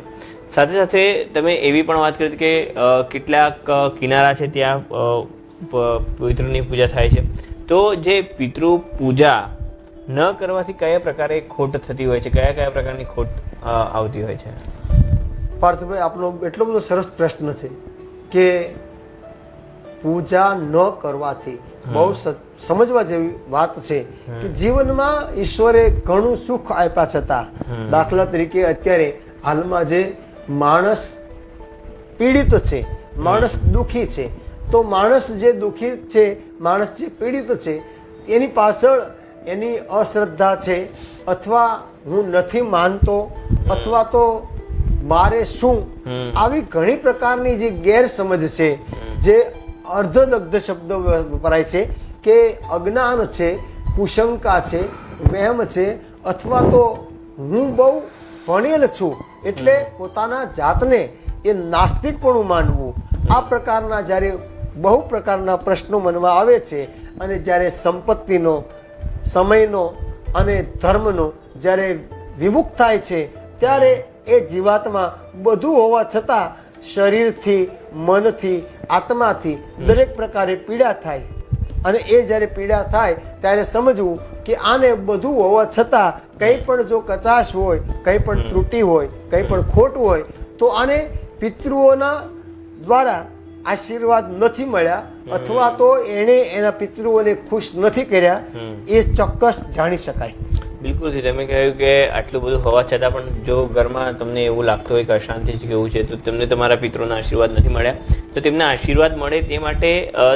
સાથે સાથે તમે એવી પણ વાત કરી કે કેટલાક કિનારા છે ત્યાં પિતૃની પૂજા થાય છે. તો જે પિતૃ પૂજા ન કરવાથી કયા પ્રકારે ખોટ થતી હોય છે, કયા કયા પ્રકારની ખોટ આવતી હોય છે? પાર્થભાઈ, આપનો એટલો બધો સરસ પ્રશ્ન છે કે પૂજા ન કરવાથી બહુ સમજવા જેવી વાત છે કે જીવનમાં ઈશ્વરે ઘણું સુખ આપ્યા છતાં, દાખલા તરીકે અત્યારે હાલમાં જે માણસ પીડિત છે, માણસ દુઃખી છે, તો માણસ જે દુઃખી છે, માણસ જે પીડિત છે, એની પાછળ એની અશ્રદ્ધા છે, અથવા હું નથી માનતો, અથવા તો મારે શું, આવી ઘણી પ્રકારની જે ગેરસમજ છે, જે અર્ધદગ્ધ શબ્દ વપરાય છે કે અજ્ઞાન છે, કુશંકા છે, વહેમ છે, અથવા તો હું બહુ ભણેલ છું એટલે પોતાના જાતને એ નાસ્તિકપણું માનવું, આ પ્રકારના જ્યારે બહુ પ્રકારના પ્રશ્નો મનમાં આવે છે અને જ્યારે સંપત્તિનો, સમયનો અને ધર્મનો જ્યારે વિમુખ થાય છે ત્યારે એ જીવાત્મા બધું હોવા છતાં શરીરથી, મનથી, આત્માથી દરેક પ્રકારે પીડા થાય. અને એ જ્યારે પીડા થાય ત્યારે સમજવું કે આને બધું હોવા છતાં કંઈ પણ જો કચાશ હોય, કંઈ પણ ત્રુટિ હોય, કંઈ પણ ખોટ હોય તો આને પિતૃઓના દ્વારા આશીર્વાદ નથી મળ્યા અથવા તો એણે એના પિતૃઓને ખુશ નથી કર્યા, એ ચોક્કસ જાણી શકાય. બિલકુલ. તમે કહ્યું કે આટલું બધું હોવા છતાં પણ જો ઘરમાં તમને એવું લાગતું હોય કે અશાંતિ છે કે એવું છે તો તમને તમારા પિતૃના આશીર્વાદ નથી મળ્યા, તો તેમના આશીર્વાદ મળે તે માટે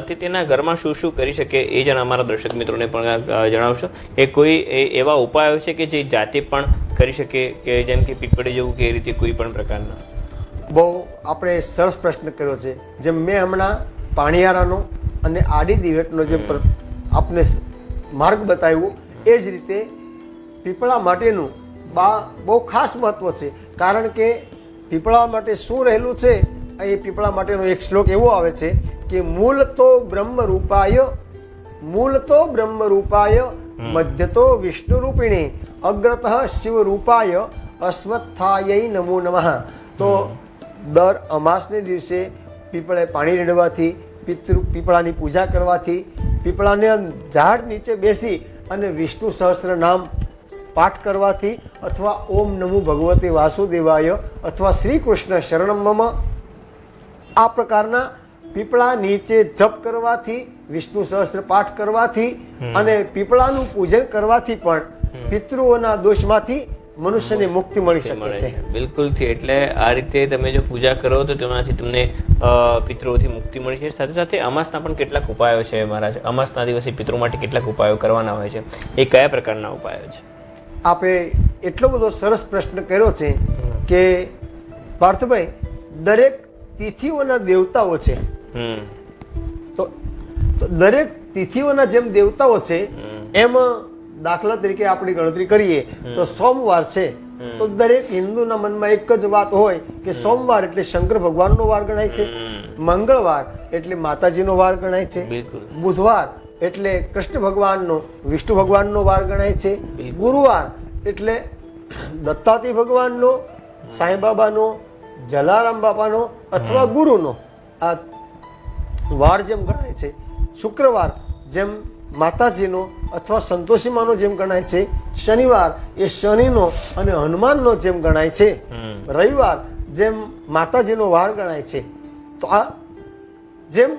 તે તેના ઘરમાં શું શું કરી શકે એ જણ અમારા દર્શક મિત્રોને પણ જણાવશો. એ કોઈ એવા ઉપાયો છે કે જે જાતે પણ કરી શકે, કે જેમ કે પીપળે જવું કે એ રીતે કોઈ પણ પ્રકારના? બહુ આપણે સરસ પ્રશ્ન કર્યો છે. જેમ મેં હમણાં પાણીયારાનો અને આડી દિવેટનો જે આપને માર્ગ બતાવ્યો એ જ રીતે પીપળા માટેનું બહુ ખાસ મહત્વ છે. કારણ કે પીપળા માટે શું રહેલું છે, એ પીપળા માટેનો એક શ્લોક એવો આવે છે કે મૂળ તો બ્રહ્મ રૂપાય, મૂળ તો બ્રહ્મ રૂપાય, મધ્ય તો વિષ્ણુ રૂપિણી, અગ્રતઃ શિવ રૂપાય, અશ્વત્થાય નમો નમઃ. તો દર અમાસને દિવસે પીપળે પાણી રેડવાથી, પીપળાની પૂજા કરવાથી, પીપળાને ઝાડ નીચે બેસી અને વિષ્ણુ સહસ્ત્ર નામ પાઠ કરવાથી, અથવા ઓમ નમો ભગવતે વાસુદેવાય અથવા શ્રી કૃષ્ણ શરણમ મમ, આ પ્રકારના પીપળા નીચે જપ કરવાથી, વિષ્ણુ સહસ્ત્ર પાઠ કરવાથી અને પીપળાનું પૂજન કરવાથી પણ પિતૃઓના દોષમાંથી મનુષ્યને મુક્તિ મળી શકે છે. બિલકુલ. એટલે આ રીતે તમે જો પૂજા કરો તો તેનાથી તમને પિતૃઓથી મુક્તિ મળી છે. સાથે સાથે અમાસના પણ કેટલાક ઉપાયો છે મહારાજ. અમાસના દિવસે પિતૃ માટે કેટલાક ઉપાયો કરવાના હોય છે, એ કયા પ્રકારના ઉપાયો છે? આપે એટલો બધો સરસ પ્રશ્ન કર્યો છે કે પાર્થભાઈ, દરેક તિથિઓના દેવતાઓ છે, તો દરેક તિથિઓના જેમ દેવતાઓ છે એમ દાખલા તરીકે આપણી ગણતરી કરીએ તો સોમવાર છે તો દરેક હિન્દુના મનમાં એક જ વાત હોય કે સોમવાર એટલે શંકર ભગવાનનો વાર ગણાય છે, મંગળવાર એટલે માતાજીનો વાર ગણાય છે, બિલકુલ. બુધવાર એટલે કૃષ્ણ ભગવાનનો વિષ્ણુ ભગવાનનો વાર ગણાય છે, ગુરુવાર એટલે દત્તાત્રેય ભગવાનનો, સાંઈબાબાનો, જલારામ બાપાનો અથવા ગુરુનો આ વાર જેમ ગણાય છે, શુક્રવાર જેમ માતાજીનો અથવા સંતોષીમાનો જેમ ગણાય છે, શનિવાર એ શનિનો અને હનુમાનનો જેમ ગણાય છે, રવિવાર જેમ માતાજીનો વાર ગણાય છે. તો આ જેમ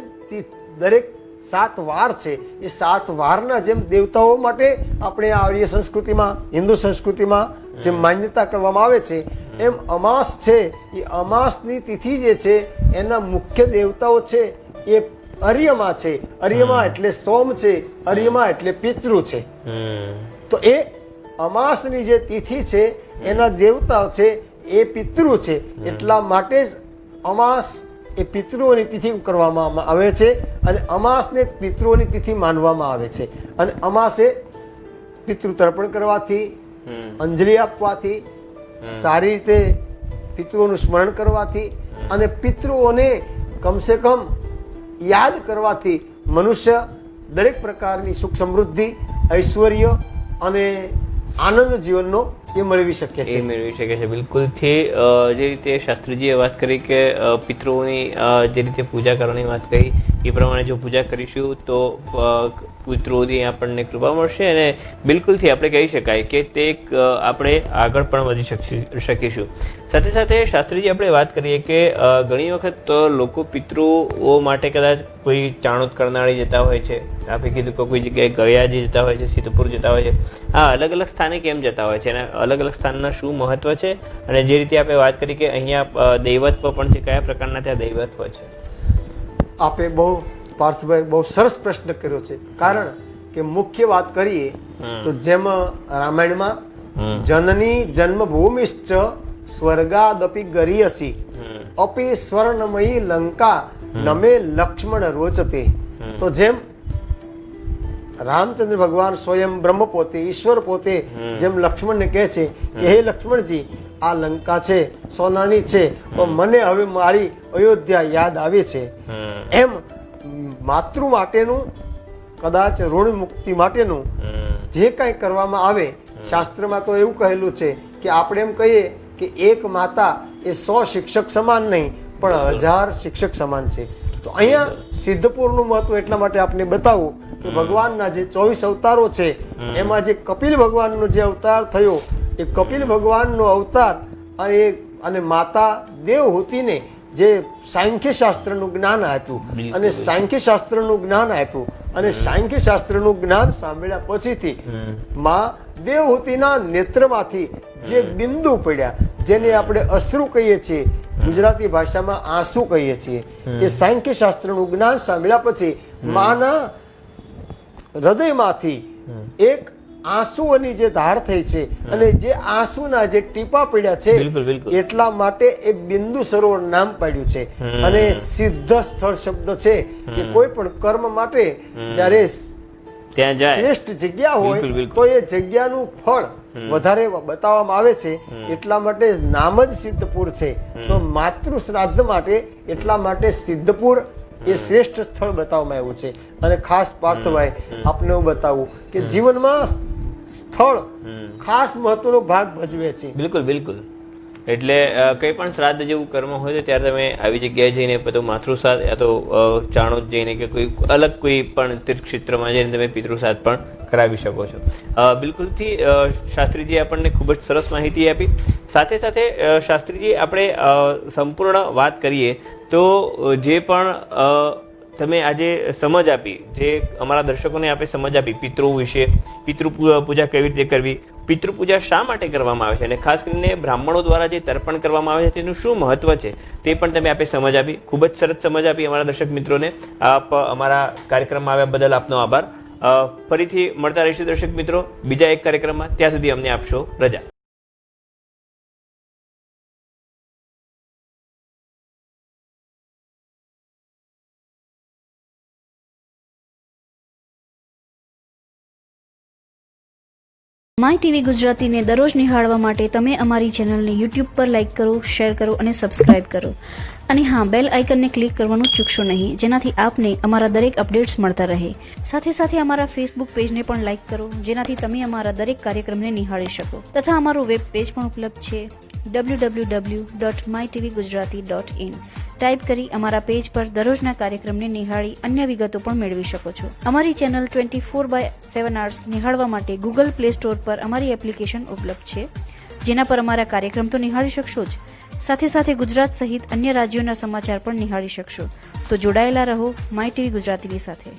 દરેક 7 વાર છે એ 7 વારના જેમ દેવતાઓ માટે આપણે આર્ય સંસ્કૃતિમાં, હિન્દુ સંસ્કૃતિમાં જેમ માન્યતા કરવામાં આવે છે એમ અમાસ છે એ અમાસની તિથિ જે છે એના મુખ્ય દેવતાઓ છે એ અર્યમા છે. અર્યમા એટલે સોમ છે, અર્યમા એટલે પિતૃ છે. તો એ અમાસની જે તિથિ છે એના દેવતા છે એ પિતૃ છે. એટલા માટે જ અમાસ એ પિતૃઓની તિથિ કરવામાં આવે છે અને અમાસને પિતૃઓની તિથિ માનવામાં આવે છે. અને અમાસે પિતૃ તર્પણ કરવાથી, અંજલિ આપવાથી, સારી રીતે પિતૃઓનું સ્મરણ કરવાથી અને પિતૃઓને કમસે કમ યાદ કરવાથી મનુષ્ય દરેક પ્રકારની સુખ સમૃદ્ધિ, ઐશ્વર્ય અને આનંદ જીવનનો એ મેળવી શકે છે. એ મેળવી શકે છે બિલકુલથી. જે રીતે શાસ્ત્રીજીએ વાત કરી કે પિતૃઓની જે રીતે પૂજા કરવાની વાત કરી એ પ્રમાણે જો પૂજા કરીશું તો પિતૃઓથી આપણને કૃપા મળશે અને બિલકુલથી આપણે કહી શકાય કે તે આપણે આગળ પણ વધી શકીશું. સાથે સાથે શાસ્ત્રીજી આપણે વાત કરીએ કે ઘણી વખત લોકો પિતૃઓ માટે કદાચ કોઈ ચાણોદ કરનાળી જતા હોય છે, આપણે કીધું કે કોઈ જગ્યાએ ગયાજી જતા હોય છે, સિદ્ધપુર જતા હોય છે. આ અલગ અલગ સ્થાને કેમ જતા હોય છે અને અલગ અલગ સ્થાનના શું મહત્વ છે અને જે રીતે આપણે વાત કરી કે અહીંયા દૈવત્વ પણ છે, કયા પ્રકારના ત્યાં દૈવત્વ છે? આપે બહુ પાર્થભાઈ બહુ સરસ પ્રશ્ન કર્યો છે. કારણ કે મુખ્ય વાત કરીએ તો જેમ રામાયણમાં જનની જન્મભૂમિશ્ચ સ્વર્ગાદપી ગરીયસી અપી સ્વર્ણમયી લંકા નમે લક્ષ્મણ રોચતે. તો જેમ રામચંદ્ર ભગવાન સ્વયં બ્રહ્મ પોતે, ઈશ્વર પોતે જેમ લક્ષ્મણને કહે છે કે હે લક્ષ્મણજી, આ લંકા છે સોનાની છે પણ મને હવે મારી અયોધ્યા યાદ આવે છે. એમ માતૃ માટેનું કદાચ ઋણ મુક્તિ માટેનું જે કાંઈ કરવામાં આવે, શાસ્ત્રમાં તો એવું કહેલું છે કે આપણે એમ કહીએ કે એક માતા એ 100 શિક્ષક સમાન નહીં પણ 1000 શિક્ષક સમાન છે. તો અહીંયા સિદ્ધપુરનું મહત્વ એટલા માટે આપને બતાવું કે ભગવાનના જે 24 અવતારો છે એમાં જે કપિલ ભગવાનનો જે અવતાર થયો એ કપિલ ભગવાનનો અવતાર અને માતા દેવહૂતિને જે સાંખ્ય શાસ્ત્રનું જ્ઞાન આપ્યું અને સાંખ્ય શાસ્ત્રનું જ્ઞાન આપ્યું અને સાંખ્ય શાસ્ત્રનું જ્ઞાન સાંભળ્યા પછીથી માં દેવહૂતિના નેત્રમાંથી જે બિંદુ પડ્યા, જેને આપણે અશ્રુ કહીએ છીએ, ગુજરાતી ભાષામાં આંસુ કહીએ છીએ, એ સાંખ્ય શાસ્ત્રનું જ્ઞાન સાંભળ્યા પછી માના હૃદયમાંથી એક આંસુઓની જે ધાર થઈ છે અને જે આંસુના જે ટીપા પડ્યા છે એટલા માટે એ બિંદુ સરોવર નામ પાડ્યું છે. અને સિદ્ધ સ્થળ શબ્દ છે કે કોઈ પણ કર્મ માટે જ્યારે ત્યાં જાય શ્રેષ્ઠ જગ્યા હોય તો એ જગ્યાનું ફળ વધારે બતાવવામાં આવે છે. એટલા માટે નામ જ સિદ્ધપુર છે. તો માતૃ શ્રાદ્ધ માટે એટલા માટે સિદ્ધપુર એ શ્રેષ્ઠ સ્થળ બતાવવામાં આવ્યું છે. અને ખાસ પાર્થભાઈ આપને હું બતાવું કે જીવનમાં સ્થળ ખાસ મહત્વનો ભાગ ભજવે છે. બિલકુલ બિલકુલ. એટલે કંઈ પણ શ્રાદ્ધ જેવું કર્મ હોય તો ત્યારે તમે આવી જગ્યાએ જઈને તો માતૃશ્રાદ્ધ યા તો ચાણોદ જઈને કે કોઈ અલગ કોઈ પણ તીર્થક્ષેત્રમાં જઈને તમે પિતૃશ્રાદ્ધ પણ કરાવી શકો છો. બિલકુલથી શાસ્ત્રીજી આપણને ખૂબ જ સરસ માહિતી આપી. સાથે સાથે શાસ્ત્રીજી આપણે સંપૂર્ણ વાત કરીએ તો જે પણ તમે આજે સમજ આપી, જે અમારા દર્શકોને આપણે સમજ આપી પિતૃ વિશે, પિતૃ પૂજા કેવી રીતે કરવી, પિતૃ પૂજા શા માટે કરવામાં આવે છે અને ખાસ કરીને બ્રાહ્મણો દ્વારા જે તર્પણ કરવામાં આવે છે તેનું શું મહત્વ છે તે પણ તમે આપે સમજ આપી. ખૂબ જ સરસ સમજ આપી અમારા દર્શક મિત્રોને. આપ અમારા કાર્યક્રમમાં આવ્યા બદલ આપનો આભાર. ફરીથી મળતા રહીશું દર્શક મિત્રો બીજા એક કાર્યક્રમમાં. ત્યાં સુધી અમને આપશો રજા. માય ટીવી ગુજરાતીને દરરોજ નિહાળવા માટે તમે અમારી ચેનલને યુટ્યુબ પર લાઇક કરો, શેર કરો અને સબસ્ક્રાઇબ કરો. અને હા, બેલ આઇકનને ક્લિક કરવાનું ચૂકશો નહીં, જેનાથી આપને અમારા દરેક અપડેટ્સ મળતા રહે. સાથે સાથે અમારા ફેસબુક પેજને પણ લાઇક કરો, જેનાથી તમે અમારા દરેક કાર્યક્રમને નિહાળી શકો. તથા અમારું વેબ પેજ પણ ઉપલબ્ધ છે www.mytvgujarati.in. ટાઈપ કરી અમારા પેજ પર દરરોજના કાર્યક્રમને નિહાળી અન્ય વિગતો પણ મેળવી શકો છો. અમારી ચેનલ 24/7 hours નિહાળવા માટે ગૂગલ પ્લે સ્ટોર પર અમારી એપ્લિકેશન ઉપલબ્ધ છે, જેના પર અમારા કાર્યક્રમ તો નિહાળી શકશો જ, સાથે સાથે ગુજરાત સહિત અન્ય રાજ્યોના સમાચાર પણ નિહાળી શકશો. તો જોડાયેલા રહો માય ટીવી ગુજરાતીની સાથે.